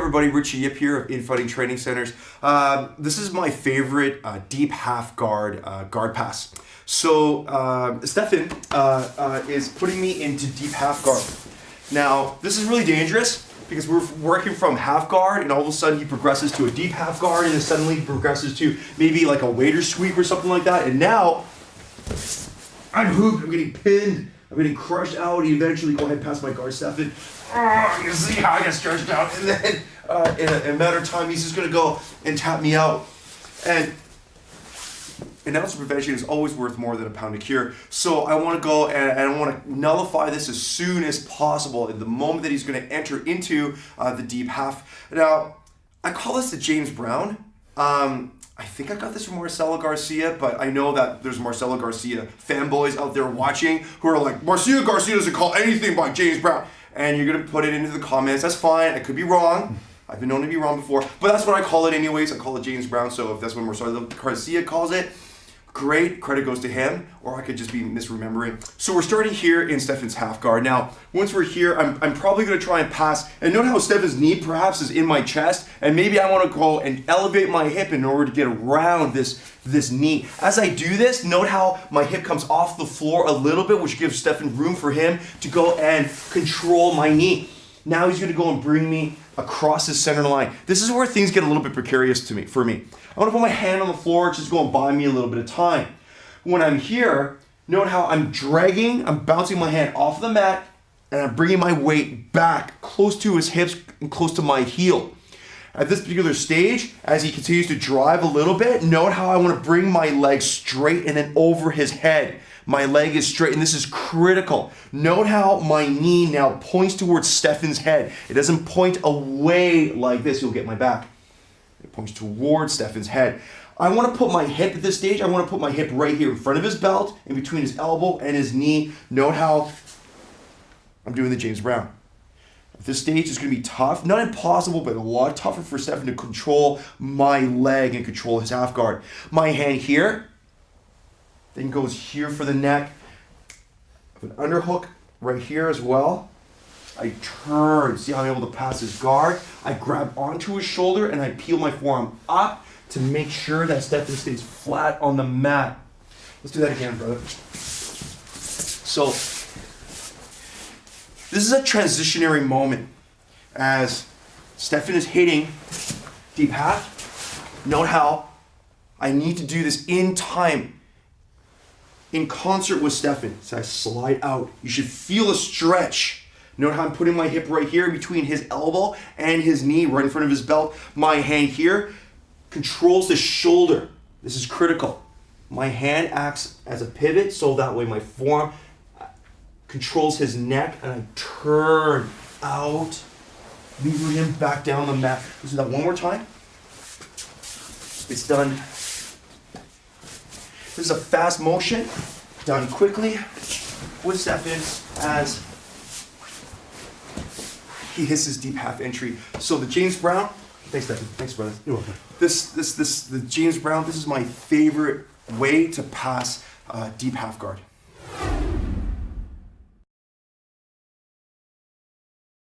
everybody, Richie Yip here of Infighting Training Centers. This is my favorite deep half guard pass. So Stefan is putting me into deep half guard. Now this is really dangerous because we're working from half guard and all of a sudden he progresses to a deep half guard and then suddenly he progresses to maybe like a waiter sweep or something like that. And now I'm hooked, I'm getting pinned, I'm getting crushed out. He eventually go ahead and pass my guard, Stefan. You see how I get stretched out, and then in a matter of time, he's just gonna go and tap me out. And an ounce of prevention is always worth more than a pound of cure. So I want to go and I want to nullify this as soon as possible in the moment that he's going to enter into the deep half. Now, I call this the James Brown. I think I got this from Marcelo Garcia, but I know that there's Marcelo Garcia fanboys out there watching who are like, Marcelo Garcia doesn't call anything by James Brown. And you're going to put it into the comments. That's fine. I could be wrong. I've been known to be wrong before. But that's what I call it anyways. I call it James Brown. So if that's what Marcelo Garcia calls it, great. Credit goes to him. Or I could just be misremembering. So we're starting here in Stefan's half guard. Now, once we're here, I'm probably going to try and pass. And note how Stefan's knee perhaps is in my chest. And maybe I want to go and elevate my hip in order to get around this knee. As I do this, note how my hip comes off the floor a little bit, which gives Stefan room for him to go and control my knee. Now he's going to go and bring me across his center line. This is where things get a little bit precarious for me. I want to put my hand on the floor, just go and buy me a little bit of time. When I'm here, note how I'm bouncing my hand off the mat, and I'm bringing my weight back close to his hips and close to my heel. At this particular stage, as he continues to drive a little bit, note how I want to bring my leg straight and then over his head. My leg is straight, and this is critical. Note how my knee now points towards Stefan's head. It doesn't point away like this. You'll get my back. It points towards Stefan's head. I want to put my hip at this stage. I want to put my hip right here in front of his belt, in between his elbow and his knee. Note how I'm doing the James Brown. At this stage, it's going to be tough. Not impossible, but a lot tougher for Stefan to control my leg and control his half guard. My hand here, then goes here for the neck. An underhook right here as well. I turn, see how I'm able to pass his guard. I grab onto his shoulder and I peel my forearm up to make sure that Stefan stays flat on the mat. Let's do that again, brother. So, this is a transitionary moment as Stefan is hitting deep half. Note how I need to do this in time, in concert with Stefan. So I slide out. You should feel a stretch. Note how I'm putting my hip right here between his elbow and his knee, right in front of his belt. My hand here controls the shoulder. This is critical. My hand acts as a pivot, so that way my forearm controls his neck, and I turn out, leaving him back down the mat. Let's do that one more time. It's done. This is a fast motion, done quickly with Stefan as he hits his deep half entry. So the James Brown, thanks Stefan, thanks brother. You're welcome. The James Brown, this is my favorite way to pass deep half guard.